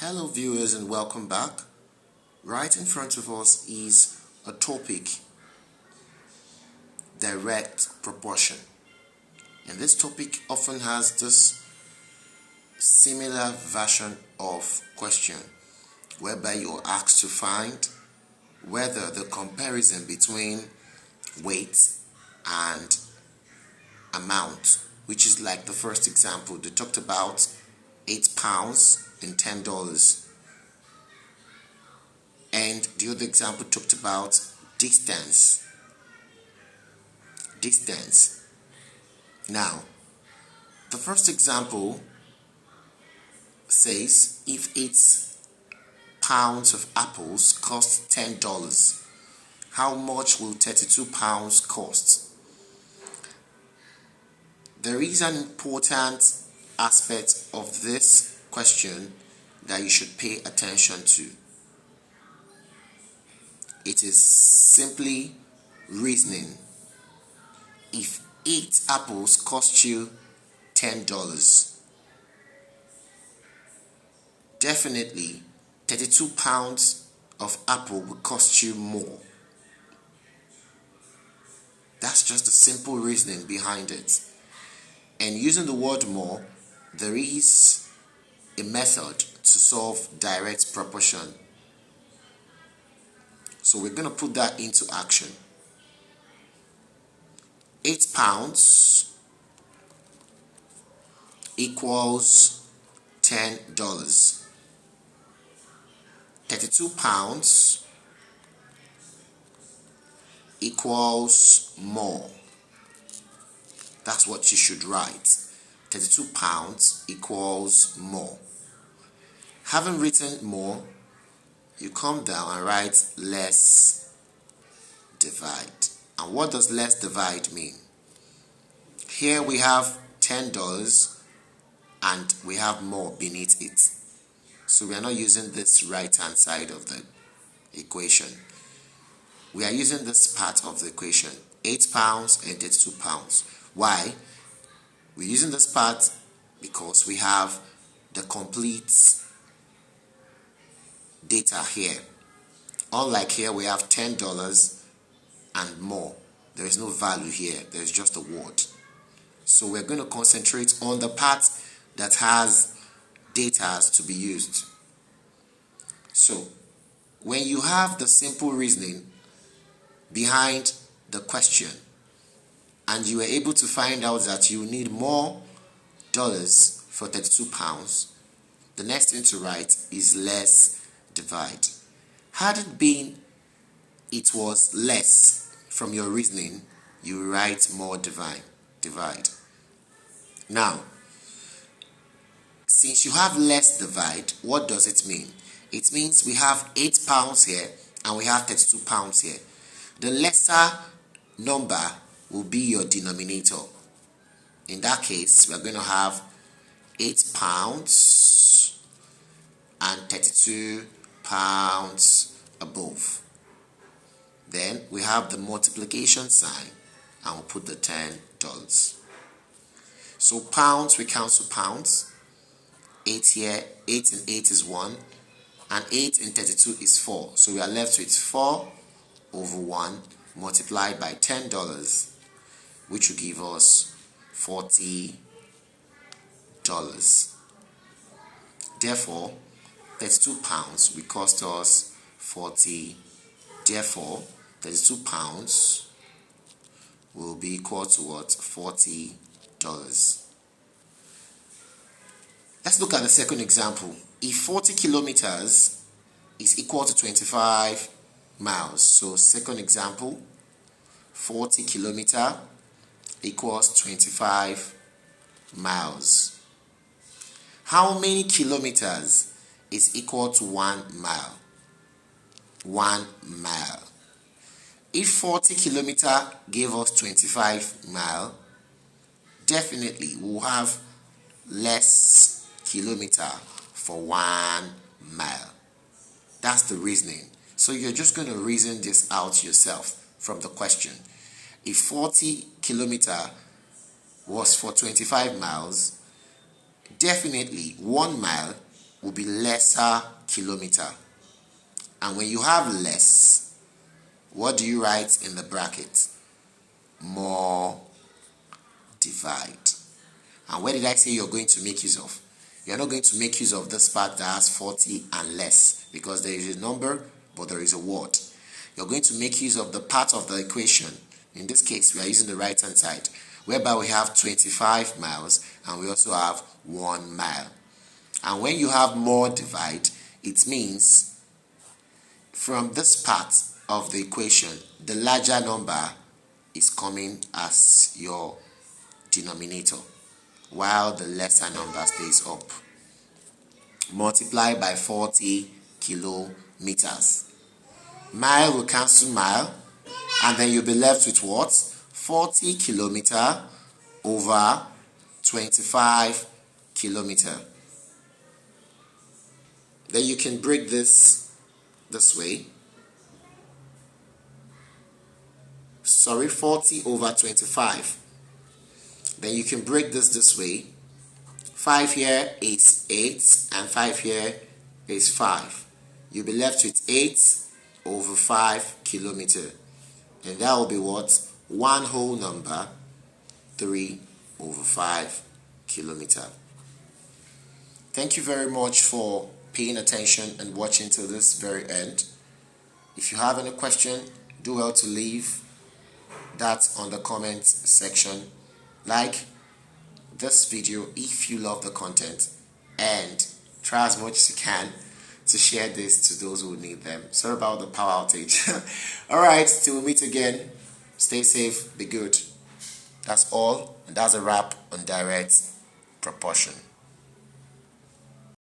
Hello viewers and welcome back. Right in front of us is a topic, direct proportion. And this topic often has this similar version of question whereby you are asked to find whether the comparison between weight and amount, which is like the first example, they talked about 8 pounds and $10. And the other example talked about distance. Now, the first example says if 8 pounds of apples cost $10, how much will 32 pounds cost? There is an important aspect of this question that you should pay attention to. It is simply reasoning. If 8 apples cost you $10, definitely 32 pounds of apple will cost you more. That's just the simple reasoning behind it. And using the word more, there is a method to solve direct proportion. So we're going to put that into action. 8 pounds equals $10. 32 pounds equals more. That's what you should write. 32 pounds equals more. Having written more, you come down and write less divide. And what does less divide mean? Here we have $10 and we have more beneath it. So we are not using this right hand side of the equation. We are using this part of the equation, 8 pounds and 32 pounds. Why? We're using this part because we have the complete data here. Unlike here, we have $10 and more. There is no value here. There is just a word. So we're going to concentrate on the part that has data to be used. So when you have the simple reasoning behind the question and you are able to find out that you need more dollars for 32 pounds, the next thing to write is less divide. Had it been it was less from your reasoning, you write more divide. Now, since you have less divide, what does it mean? It means we have 8 pounds here and we have 32 pounds here. The lesser number will be your denominator. In that case, we're going to have 8 pounds and 32 pounds above. Then we have the multiplication sign and we'll put the $10. So pounds, we cancel pounds. 8 here, 8 and 8 is 1, and 8 and 32 is 4. So we are left with 4 over 1 multiplied by $10, which will give us $40. Therefore, 32 pounds will cost us 40. Therefore, 32 pounds will be equal to what? $40. Let's look at the second example. If 40 kilometers is equal to 25 miles, so second example, 40 kilometer equals 25 miles. How many kilometers is equal to 1 mile? 1 mile. If 40 kilometer gave us 25 mile, definitely we'll have less kilometer for 1 mile. That's the reasoning. So you're just going to reason this out yourself from the question. If 40 kilometer was for 25 miles, definitely 1 mile will be lesser kilometer. And when you have less, what do you write in the bracket? More divide. And where did I say you're going to make use of? You're not going to make use of this part that has 40 and less, because there is a number, but there is a word. You're going to make use of the part of the equation. In this case, we are using the right hand side, whereby we have 25 miles and we also have 1 mile. And when you have more divide, it means from this part of the equation, the larger number is coming as your denominator, while the lesser number stays up. Multiply by 40 kilometers. Mile will cancel mile, and then you'll be left with what? 40 kilometer over 25 kilometer. Then you can break this way. 40 over 25. Then you can break this way. 5 here is 8 and 5 here is 5. You'll be left with 8 over 5 kilometer. And that will be what? One whole number, 3 over 5 kilometer. Thank you very much for paying attention and watching till this very end. If you have any question, do well to leave that on the comment section. Like this video if you love the content, and try as much as you can to share this to those who need them. Sorry about the power outage. Alright, till we meet again, stay safe, be good. That's all, and that's a wrap on direct proportion.